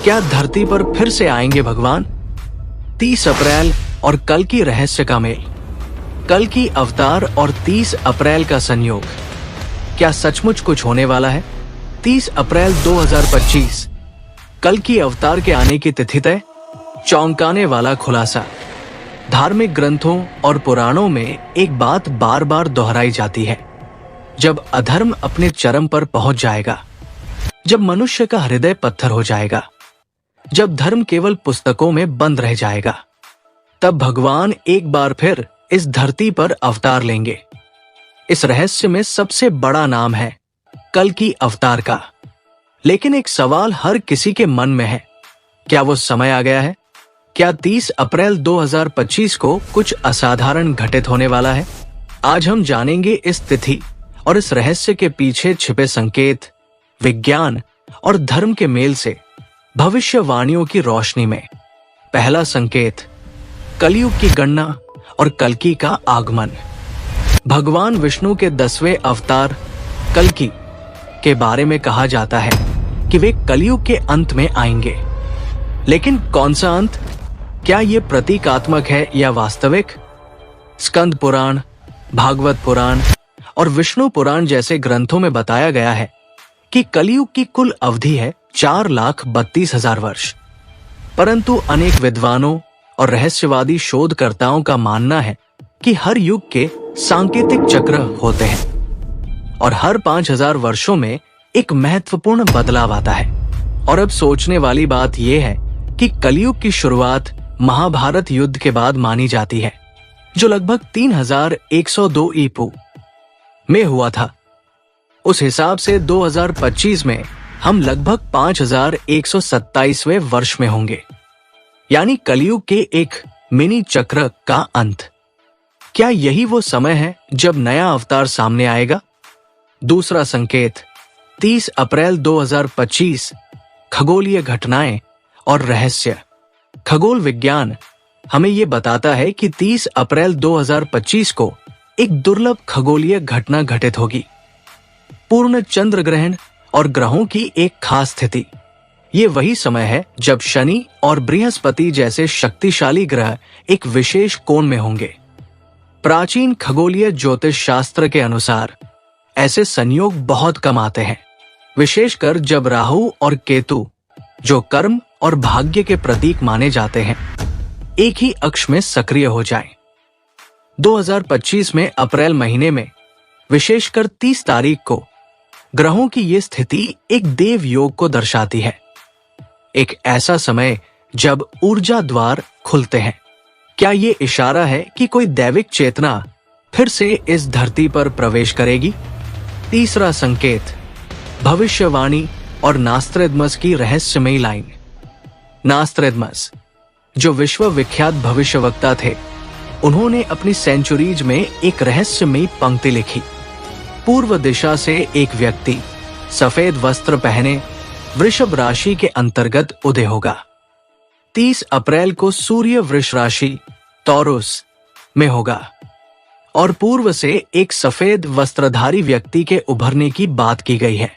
क्या धरती पर फिर से आएंगे भगवान? 30 अप्रैल और कल की रहस्य का मेल। कल की अवतार और 30 अप्रैल का संयोग, क्या सचमुच कुछ होने वाला है? 30 अप्रैल 2025 कल की अवतार के आने की तिथि तय। चौंकाने वाला खुलासा। धार्मिक ग्रंथों और पुराणों में एक बात बार बार दोहराई जाती है, जब अधर्म अपने चरम पर पहुंच जाएगा, जब मनुष्य का हृदय पत्थर हो जाएगा, जब धर्म केवल पुस्तकों में बंद रह जाएगा, तब भगवान एक बार फिर इस धरती पर अवतार लेंगे। इस रहस्य में सबसे बड़ा नाम है कल की अवतार का। लेकिन एक सवाल हर किसी के मन में है, क्या वो समय आ गया है? क्या 30 अप्रैल 2025 को कुछ असाधारण घटित होने वाला है? आज हम जानेंगे इस तिथि और इस रहस्य के पीछे छिपे संकेत, विज्ञान और धर्म के मेल से भविष्यवाणियों की रोशनी में। पहला संकेत, कलयुग की गणना और कल्कि का आगमन। भगवान विष्णु के 10वें अवतार कल्कि के बारे में कहा जाता है कि वे कलयुग के अंत में आएंगे। लेकिन कौन सा अंत? क्या ये प्रतीकात्मक है या वास्तविक? स्कंद पुराण, भागवत पुराण और विष्णु पुराण जैसे ग्रंथों में बताया गया है कि कलयुग की कुल अवधि है 4,32,000 वर्ष। परंतु अनेक विद्वानों और रहस्यवादी शोधकर्ताओं का मानना है कि हर युग के सांकेतिक चक्र होते हैं और हर 5,000 वर्षों में एक महत्वपूर्ण बदलाव आता है। और अब सोचने वाली बात यह है कि कलयुग की शुरुआत महाभारत युद्ध के बाद मानी जाती है, जो लगभग 3102 ईपू में हुआ था। उस हिसाब से 2025 में हम लगभग 5127वें वर्ष में होंगे, यानी कलयुग के एक मिनी चक्र का अंत। क्या यही वो समय है जब नया अवतार सामने आएगा? दूसरा संकेत, 30 अप्रैल 2025 खगोलीय घटनाएं और रहस्य। खगोल विज्ञान हमें ये बताता है कि 30 अप्रैल 2025 को एक दुर्लभ खगोलीय घटना घटित होगी। पूर्ण चंद्र ग्रहण और ग्रहों की एक खास स्थिति। ये वही समय है जब शनि और बृहस्पति जैसे शक्तिशाली ग्रह एक विशेष कोण में होंगे। प्राचीन खगोलीय ज्योतिष शास्त्र के अनुसार ऐसे संयोग बहुत कम आते हैं, विशेषकर जब राहु और केतु, जो कर्म और भाग्य के प्रतीक माने जाते हैं, एक ही अक्ष में सक्रिय हो जाएं। 2025 में अप्रैल महीने में विशेषकर 30 तारीख को ग्रहों की ये स्थिति एक देव योग को दर्शाती है। एक ऐसा समय जब ऊर्जा द्वार खुलते हैं। क्या ये इशारा है कि कोई दैविक चेतना फिर से इस धरती पर प्रवेश करेगी? तीसरा संकेत, भविष्यवाणी और नास्त्रेदमस की रहस्यमयी लाइन। नास्त्रेदमस, जो विश्व विख्यात भविष्यवक्ता थे, उन्होंने अपनी सेंचुरीज में एक रहस्यमयी पंक्ति लिखी। पूर्व दिशा से एक व्यक्ति सफेद वस्त्र पहने वृषभ राशि के अंतर्गत उदय होगा। 30 अप्रैल को सूर्य वृष राशि टॉरस में होगा और पूर्व से एक सफेद वस्त्रधारी व्यक्ति के उभरने की बात की गई है।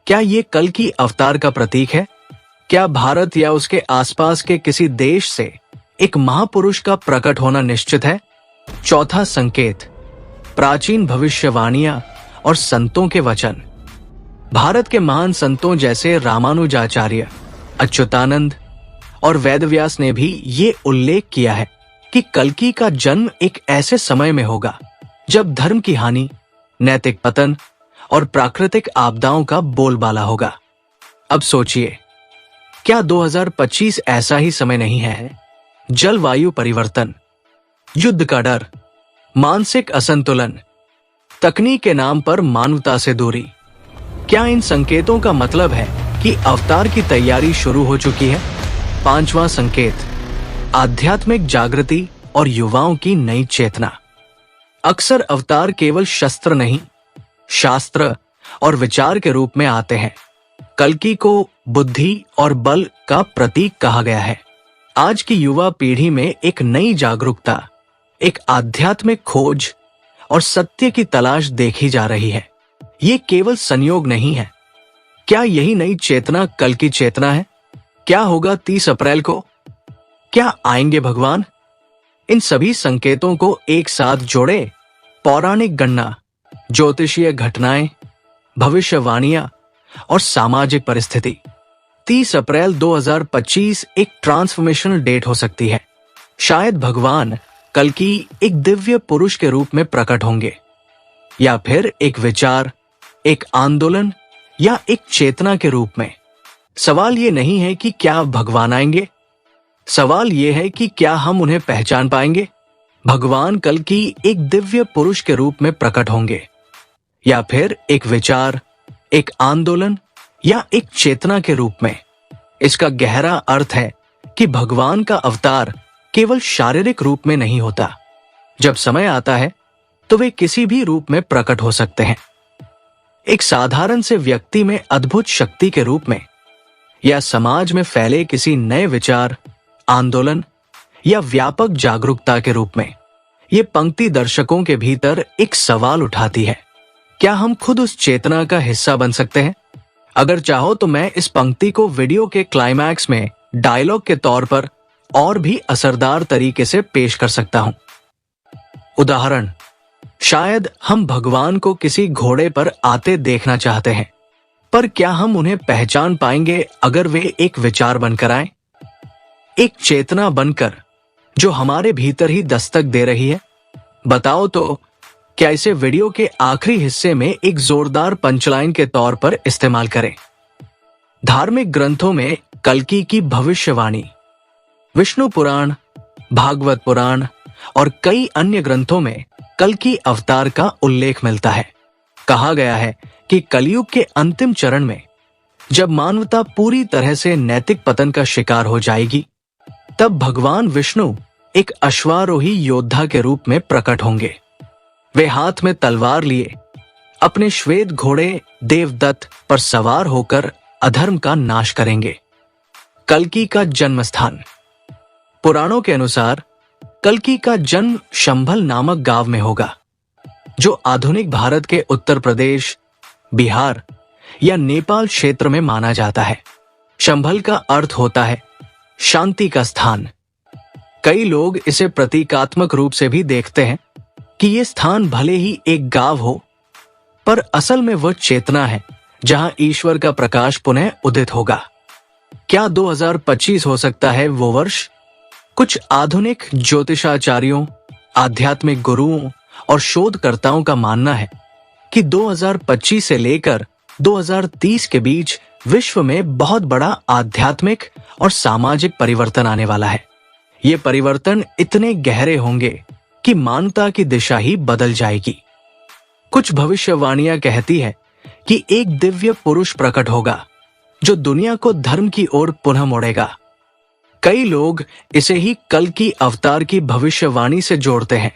क्या ये कल की अवतार का प्रतीक है? क्या भारत या उसके आसपास के किसी देश से एक महापुरुष का प्रकट होना निश्चित है? चौथा संकेत, प्राचीन भविष्यवाणियां और संतों के वचन। भारत के महान संतों जैसे रामानुजाचार्य, अच्युतानंद और वेदव्यास ने भी ये उल्लेख किया है कि कल्कि का जन्म एक ऐसे समय में होगा जब धर्म की हानि, नैतिक पतन और प्राकृतिक आपदाओं का बोलबाला होगा। अब सोचिए, क्या 2025 ऐसा ही समय नहीं है? जलवायु परिवर्तन, युद्ध का डर, मानसिक असंतुलन, तकनीक के नाम पर मानवता से दूरी। क्या इन संकेतों का मतलब है कि अवतार की तैयारी शुरू हो चुकी है? पांचवां संकेत, आध्यात्मिक जागृति और युवाओं की नई चेतना। अक्सर अवतार केवल शस्त्र नहीं, शास्त्र और विचार के रूप में आते हैं। कल्कि को बुद्धि और बल का प्रतीक कहा गया है। आज की युवा पीढ़ी में एक नई जागरूकता, एक आध्यात्मिक खोज और सत्य की तलाश देखी जा रही है। ये केवल संयोग नहीं है। क्या यही नई चेतना कल की चेतना है? क्या होगा 30 अप्रैल को? क्या आएंगे भगवान? इन सभी संकेतों को एक साथ जोड़े पौराणिक गणना, ज्योतिषीय घटनाएं, भविष्यवाणियां और सामाजिक परिस्थिति। 30 अप्रैल 2025 एक ट्रांसफॉर्मेशनल डेट हो सकती है। शायद भगवान कल्कि एक दिव्य पुरुष के रूप में प्रकट होंगे, या फिर एक विचार, एक आंदोलन या एक चेतना के रूप में। सवाल ये नहीं है कि क्या भगवान आएंगे, सवाल ये है कि क्या हम उन्हें पहचान पाएंगे। भगवान कल्कि एक दिव्य पुरुष के रूप में प्रकट होंगे, या फिर एक विचार, एक आंदोलन या एक चेतना के रूप में। इसका गहरा अर्थ है कि भगवान का अवतार केवल शारीरिक रूप में नहीं होता। जब समय आता है तो वे किसी भी रूप में प्रकट हो सकते हैं। एक साधारण से व्यक्ति में अद्भुत शक्ति के रूप में, या समाज में फैले किसी नए विचार, आंदोलन या व्यापक जागरूकता के रूप में। ये पंक्ति दर्शकों के भीतर एक सवाल उठाती है, क्या हम खुद उस चेतना का हिस्सा बन सकते हैं? अगर चाहो तो मैं इस पंक्ति को वीडियो के क्लाइमैक्स में डायलॉग के तौर पर और भी असरदार तरीके से पेश कर सकता हूं। उदाहरण, शायद हम भगवान को किसी घोड़े पर आते देखना चाहते हैं, पर क्या हम उन्हें पहचान पाएंगे अगर वे एक विचार बनकर आए, एक चेतना बनकर जो हमारे भीतर ही दस्तक दे रही है? बताओ तो क्या इसे वीडियो के आखिरी हिस्से में एक जोरदार पंचलाइन के तौर पर इस्तेमाल करें। धार्मिक ग्रंथों में कल्कि की भविष्यवाणी, विष्णु पुराण, भागवत पुराण और कई अन्य ग्रंथों में कल्कि अवतार का उल्लेख मिलता है। कहा गया है कि कलयुग के अंतिम चरण में जब मानवता पूरी तरह से नैतिक पतन का शिकार हो जाएगी, तब भगवान विष्णु एक अश्वारोही योद्धा के रूप में प्रकट होंगे। वे हाथ में तलवार लिए अपने श्वेत घोड़े देवदत्त पर सवार होकर अधर्म का नाश करेंगे। कल्कि का जन्म स्थान। पुराणों के अनुसार कल्कि का जन्म शंभल नामक गांव में होगा, जो आधुनिक भारत के उत्तर प्रदेश, बिहार या नेपाल क्षेत्र में माना जाता है। शंभल का अर्थ होता है शांति का स्थान। कई लोग इसे प्रतीकात्मक रूप से भी देखते हैं कि ये स्थान भले ही एक गांव हो, पर असल में वह चेतना है जहां ईश्वर का प्रकाश पुनः उदित होगा। क्या 2025 हो सकता है वो वर्ष? कुछ आधुनिक ज्योतिषाचार्यों, आध्यात्मिक गुरुओं और शोधकर्ताओं का मानना है कि 2025 से लेकर 2030 के बीच विश्व में बहुत बड़ा आध्यात्मिक और सामाजिक परिवर्तन आने वाला है। ये परिवर्तन इतने गहरे होंगे कि मानवता की दिशा ही बदल जाएगी। कुछ भविष्यवाणियां कहती है कि एक दिव्य पुरुष प्रकट होगा जो दुनिया को धर्म की ओर पुनः मोड़ेगा। कई लोग इसे ही कल्कि अवतार की भविष्यवाणी से जोड़ते हैं।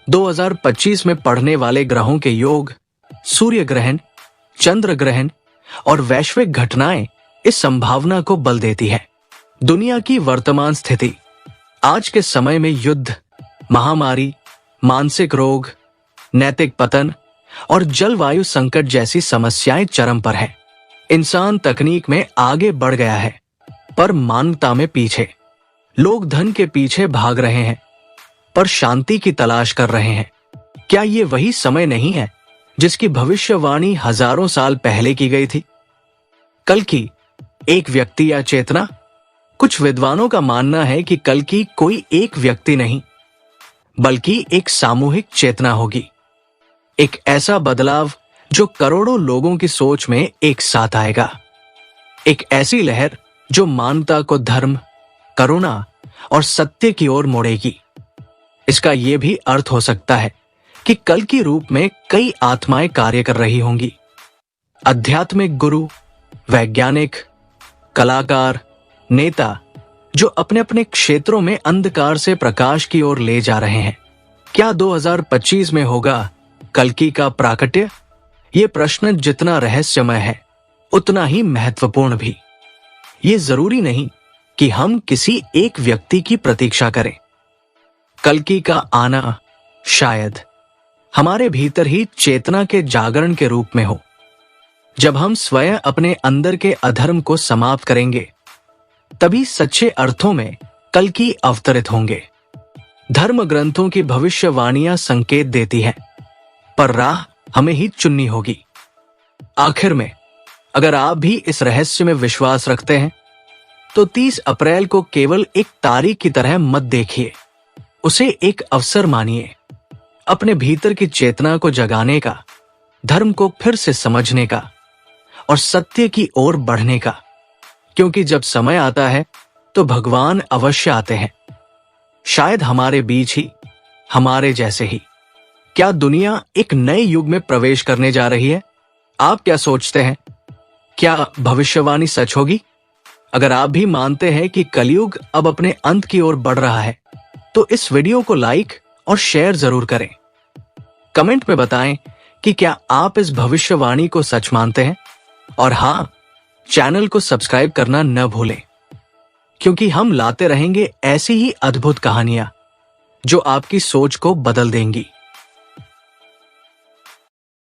2025 में पड़ने वाले ग्रहों के योग, सूर्य ग्रहण, चंद्र ग्रहण और वैश्विक घटनाएं इस संभावना को बल देती है। दुनिया की वर्तमान स्थिति, आज के समय में युद्ध, महामारी, मानसिक रोग, नैतिक पतन और जलवायु संकट जैसी समस्याएं चरम पर है। इंसान तकनीक में आगे बढ़ गया है, पर मानवता में पीछे। लोग धन के पीछे भाग रहे हैं, पर शांति की तलाश कर रहे हैं। क्या ये वही समय नहीं है जिसकी भविष्यवाणी हजारों साल पहले की गई थी? कल्कि एक व्यक्ति या चेतना? कुछ विद्वानों का मानना है कि कल्कि कोई एक व्यक्ति नहीं, बल्कि एक सामूहिक चेतना होगी। एक ऐसा बदलाव जो करोड़ों लोगों की सोच में एक साथ आएगा। एक ऐसी लहर जो मानवता को धर्म, करुणा और सत्य की ओर मोड़ेगी। इसका यह भी अर्थ हो सकता है कि कल के रूप में कई आत्माएं कार्य कर रही होंगी। आध्यात्मिक गुरु, वैज्ञानिक, कलाकार, नेता जो अपने अपने क्षेत्रों में अंधकार से प्रकाश की ओर ले जा रहे हैं। क्या 2025 में होगा कल्कि का प्राकट्य? ये प्रश्न जितना रहस्यमय है, उतना ही महत्वपूर्ण भी। ये जरूरी नहीं कि हम किसी एक व्यक्ति की प्रतीक्षा करें। कल्कि का आना शायद हमारे भीतर ही चेतना के जागरण के रूप में हो। जब हम स्वयं अपने अंदर के अधर्म को समाप्त करेंगे, तभी सच्चे अर्थों में कल्कि अवतरित होंगे। धर्म ग्रंथों की भविष्यवाणियां संकेत देती हैं, पर राह हमें ही चुननी होगी। आखिर में, अगर आप भी इस रहस्य में विश्वास रखते हैं तो 30 अप्रैल को केवल एक तारीख की तरह मत देखिए, उसे एक अवसर मानिए, अपने भीतर की चेतना को जगाने का, धर्म को फिर से समझने का और सत्य की ओर बढ़ने का। क्योंकि जब समय आता है तो भगवान अवश्य आते हैं, शायद हमारे बीच ही, हमारे जैसे ही। क्या दुनिया एक नए युग में प्रवेश करने जा रही है? आप क्या सोचते हैं? क्या भविष्यवाणी सच होगी? अगर आप भी मानते हैं कि कलयुग अब अपने अंत की ओर बढ़ रहा है, तो इस वीडियो को लाइक और शेयर जरूर करें। कमेंट में बताएं कि क्या आप इस भविष्यवाणी को सच मानते हैं, और हाँ, चैनल को सब्सक्राइब करना न भूलें, क्योंकि हम लाते रहेंगे ऐसी ही अद्भुत कहानियां जो आपकी सोच को बदल देंगी।